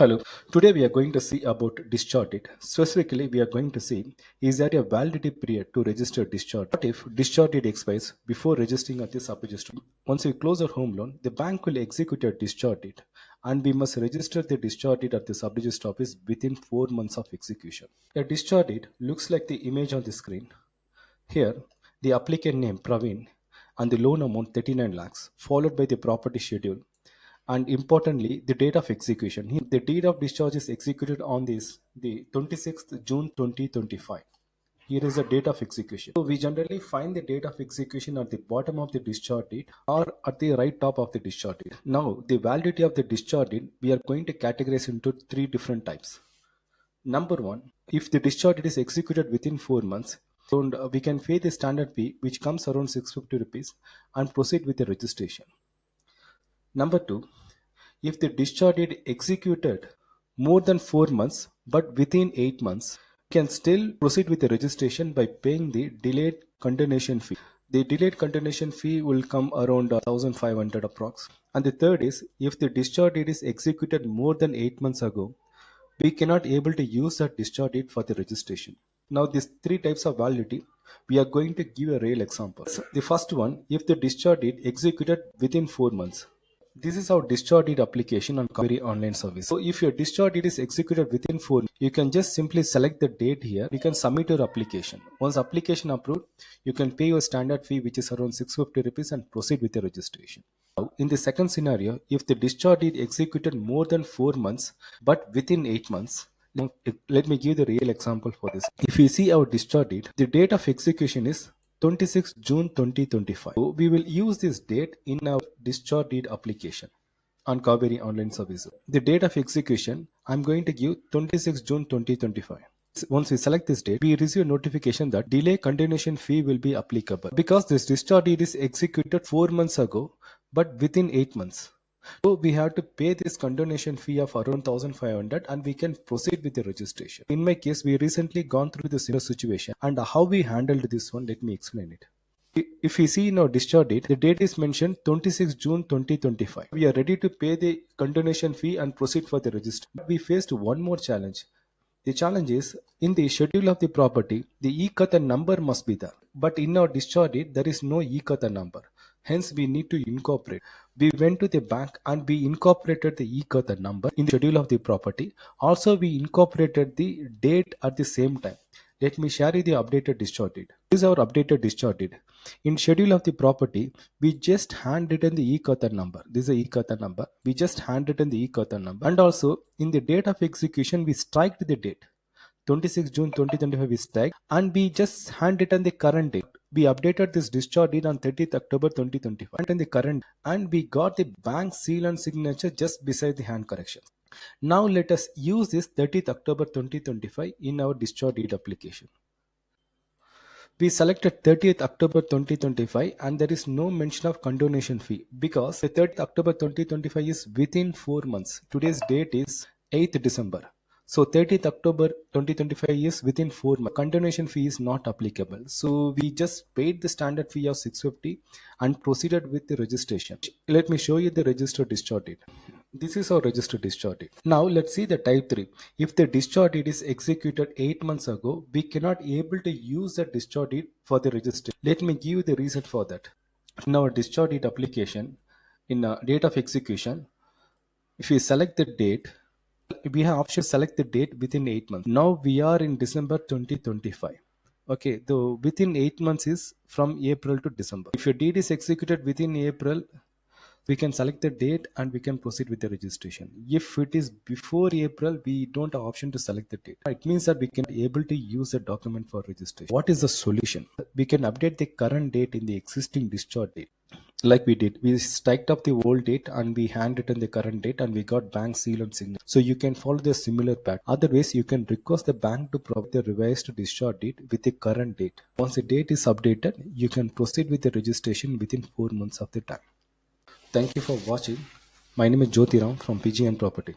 Hello. Today we are going to see about discharge date. Specifically, we are going to see is there a validity period to register discharge? What if discharge date expires before registering at the sub-registrar? Once we close our home loan, the bank will execute a discharge date and we must register the discharge date at the sub-registrar office within 4 months of execution. A discharge date looks like the image on the screen. Here, the applicant name Praveen and the loan amount 39 lakhs followed by the property schedule and importantly the date of execution. The deed of discharge is executed on the 26th June 2025. Here is the date of execution. So we generally find the date of execution at the bottom of the discharge deed or at the right top of the discharge deed. Now the validity of the discharge deed we are going to categorize into three different types. Number one, if the discharge deed is executed within 4 months, and we can pay the standard fee which comes around 650 rupees and proceed with the registration. Number two, if the discharge date executed more than 4 months but within 8 months, we can still proceed with the registration by paying the delayed continuation fee. The delayed continuation fee will come around 1500 approx. And the third is if the discharge date is executed more than 8 months ago, we cannot able to use that discharge date for the registration. Now these three types of validity, we are going to give a real example. The first one, if the discharge date executed within 4 months. This is our discharge deed application on Kaveri online service. So if your discharge deed is executed within 4, you can just simply select the date here. You can submit your application. Once application approved, you can pay your standard fee which is around 650 rupees and proceed with the registration. Now, in the second scenario, if the discharge deed executed more than 4 months but within 8 months, now, let me give the real example for this. If we see our discharge deed, the date of execution is 26 June 2025. So we will use this date in our discharge deed application on Kaveri online services. The date of execution, I'm going to give 26 June 2025. Once we select this date, we receive a notification that delay continuation fee will be applicable because this discharge deed is executed 4 months ago but within 8 months. So we have to pay this continuation fee of around 1500 and we can proceed with the registration. In my case, we recently gone through the similar situation and how we handled this one, let me explain it. If we see in our discharge date, the date is mentioned 26 June 2025. We are ready to pay the continuation fee and proceed for the registration. But we faced one more challenge. The challenge is in the schedule of the property, the e-Kata number must be there. But in our discharge date, there is no e-Kata number. Hence, we need to incorporate. We went to the bank and we incorporated the e-Kata number in the schedule of the property. Also, we incorporated the date at the same time. Let me share you the updated discharge deed. This is our updated discharge deed. In schedule of the property, we just handwritten the e-Kata number. This is the e-Kata number. We just handwritten the e-Kata number. And also, in the date of execution, we striked the date. 26 June 2025 we strike and we just handwritten the current date. We updated this discharge deed on 30th October 2025 and the current and we got the bank seal and signature just beside the hand correction. Now let us use this 30th October 2025 in our discharge deed application. We selected 30th October 2025 and there is no mention of condonation fee because the 30th October 2025 is within 4 months. Today's date is 8th December. So 30th October 2025 is within 4 months. Condonation fee is not applicable. So we just paid the standard fee of 650 and proceeded with the registration. Let me show you the registered discharge date. This is our registered discharge date. Now let's see the type 3. If the discharge date is executed 8 months ago, we cannot able to use the discharge date for the registration. Let me give you the reason for that. In our discharge date application, in date of execution, if we select the date, we have option select the date within 8 months. Now we are in December 2025. Okay, though within 8 months is from April to December. If your deed is executed within April, we can select the date and we can proceed with the registration. If it is before April, we don't have option to select the date. It means that we can be able to use the document for registration. What is the solution? We can update the current date in the existing discharge date. Like we did, we striked up the old date and we handwritten the current date and we got bank seal and signature. So you can follow the similar pattern. Otherwise, you can request the bank to provide the revised discharge date with the current date. Once the date is updated, you can proceed with the registration within 4 months of the time. Thank you for watching. My name is Jyoti Ram from PGN Property.